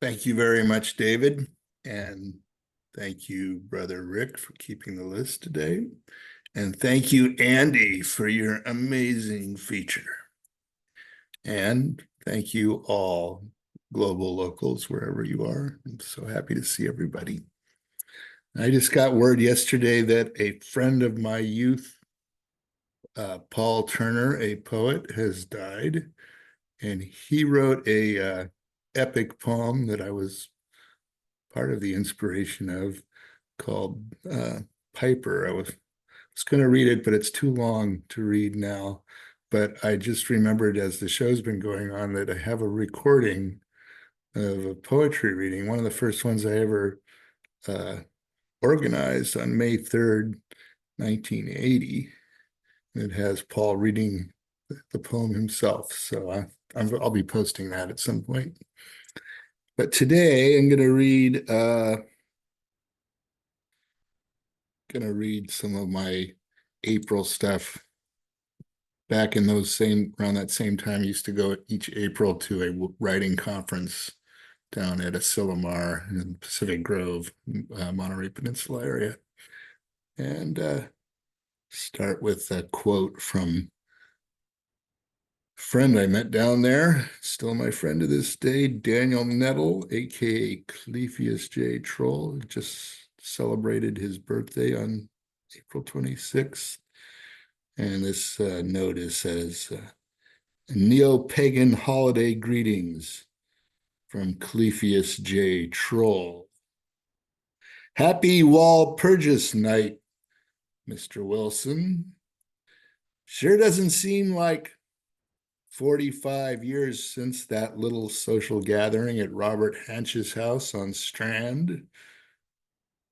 Thank you very much, David. And thank you, Brother Rick, for keeping the list today. And thank you, Andy, for your amazing feature. And thank you all, global locals, wherever you are. I'm so happy to see everybody. I just got word yesterday that a friend of my youth, Paul Turner, a poet, has died. And he wrote a epic poem that I was part of the inspiration of, called Piper. I was going to read it, but it's too long to read now. But I just remembered as the show's been going on that I have a recording of a poetry reading, one of the first ones I ever uh, organized on May 3rd, 1980. It has Paul reading the poem himself. So I'll be posting that at some point. But today I'm going to read some of my April stuff. Back in around that same time, I used to go each April to a writing conference down at Asilomar in the Pacific Grove, Monterey Peninsula area. And start with a quote from a friend I met down there, still my friend to this day, Daniel Nettle, aka Cleophius J. Troll, just celebrated his birthday on April 26th. And this note says, Neo-pagan holiday greetings from Cleophius J. Troll. Happy Walpurgis night, Mr. Wilson. Sure doesn't seem like 45 years since that little social gathering at Robert Hanch's house on Strand.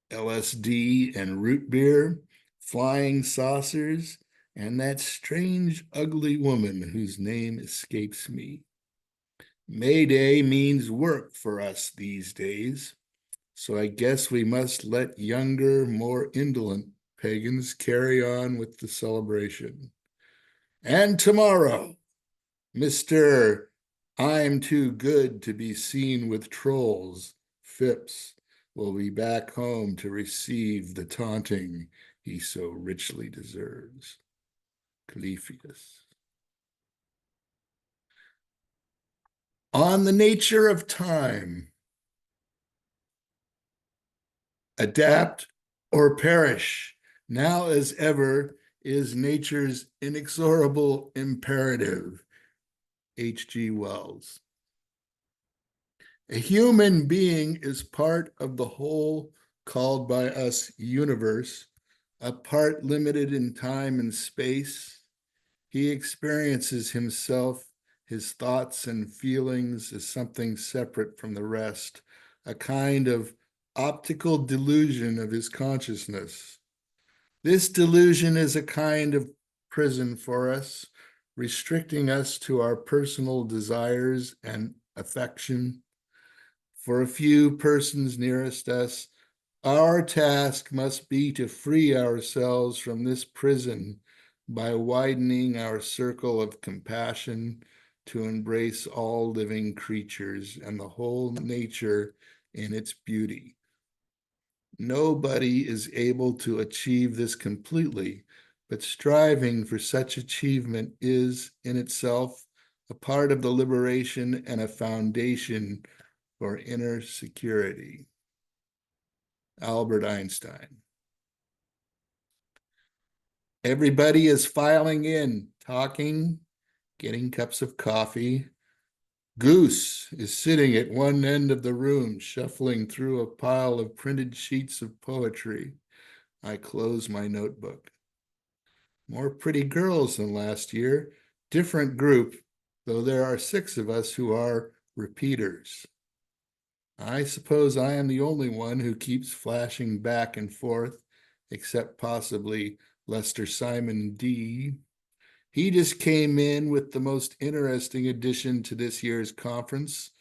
LSD and root beer, flying saucers, and that strange, ugly woman whose name escapes me. May Day means work for us these days, so I guess we must let younger, more indolent pagans carry on with the celebration. And tomorrow, Mr. I'm too good to be seen with trolls, Phipps, will be back home to receive the taunting he so richly deserves. Cleophius. On the nature of time. Adapt or perish, now as ever, is nature's inexorable imperative. H.G. Wells. A human being is part of the whole called by us universe, a part limited in time and space. He experiences himself, his thoughts and feelings as something separate from the rest, a kind of optical delusion of his consciousness. This delusion is a kind of prison for us, restricting us to our personal desires and affection. For a few persons nearest us, our task must be to free ourselves from this prison by widening our circle of compassion to embrace all living creatures and the whole nature in its beauty. Nobody is able to achieve this completely, but striving for such achievement is, in itself, a part of the liberation and a foundation for inner security. Albert Einstein. Everybody is filing in, talking, getting cups of coffee. Goose is sitting at one end of the room, shuffling through a pile of printed sheets of poetry. I close my notebook. More pretty girls than last year, different group, though there are 6 of us who are repeaters. I suppose I am the only one who keeps flashing back and forth, except possibly Lester Simon D. He just came in with the most interesting addition to this year's conference,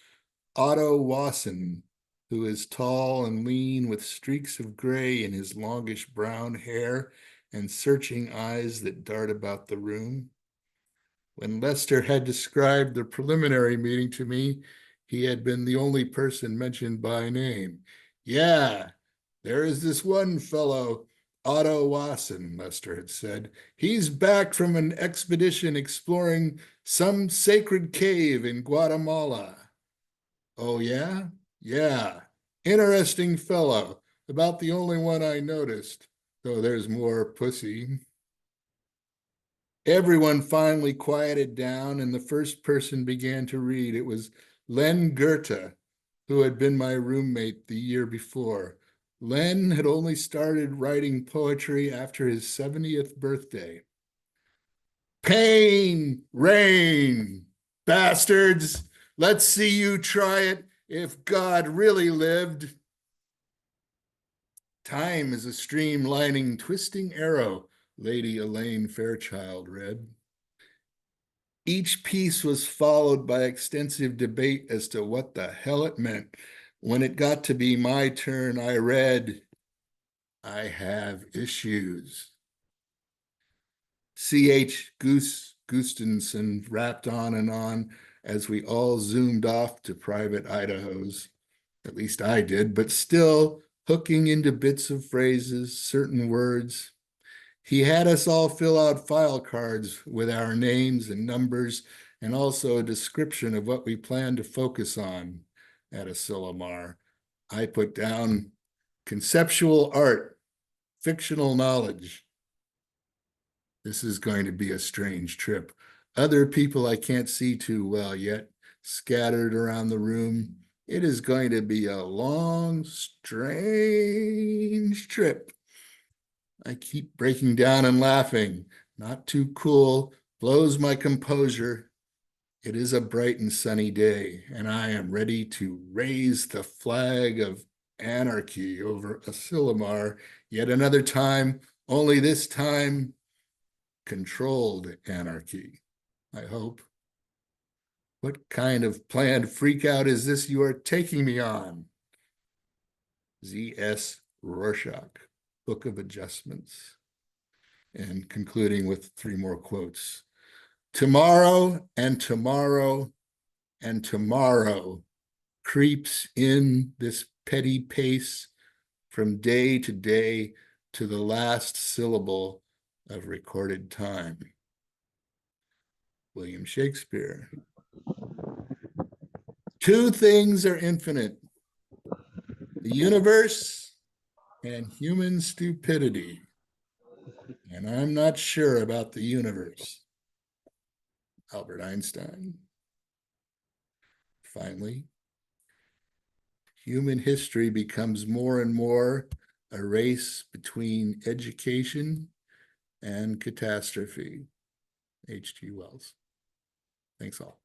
Otto Wasson, who is tall and lean with streaks of gray in his longish brown hair and searching eyes that dart about the room. When Lester had described the preliminary meeting to me, He had been the only person mentioned by name. Yeah, there is this one fellow, Otto Wasson, Lester had said. He's back from an expedition exploring some sacred cave in Guatemala. Oh, yeah? Yeah. Interesting fellow. About the only one I noticed, though there's more pussy. Everyone finally quieted down, and the first person began to read. It was Len Goethe, who had been my roommate the year before. Len had only started writing poetry after his 70th birthday. Pain, rain, bastards, let's see you try it if God really lived. Time is a streamlining, twisting arrow, Lady Elaine Fairchild read. Each piece was followed by extensive debate as to what the hell it meant. When it got to be my turn, I read, I have issues. C.H. Gustenson rapped on and on as we all zoomed off to private Idahos. At least I did, but still hooking into bits of phrases, certain words. He had us all fill out file cards with our names and numbers and also a description of what we plan to focus on at Asilomar. I put down conceptual art, fictional knowledge. This is going to be a strange trip. Other people I can't see too well yet, scattered around the room. It is going to be a long, strange trip. I keep breaking down and laughing. Not too cool, blows my composure. It is a bright and sunny day, and I am ready to raise the flag of anarchy over Asilomar yet another time, only this time controlled anarchy, I hope. What kind of planned freakout is this you are taking me on? Z.S. Roarshock, Book of Adjustments. And concluding with 3 more quotes. Tomorrow and tomorrow and tomorrow creeps in this petty pace from day to day to the last syllable of recorded time. William Shakespeare. 2 things are infinite, the universe and human stupidity. And I'm not sure about the universe. Albert Einstein. Finally, human history becomes more and more a race between education and catastrophe. H.G. Wells. Thanks all.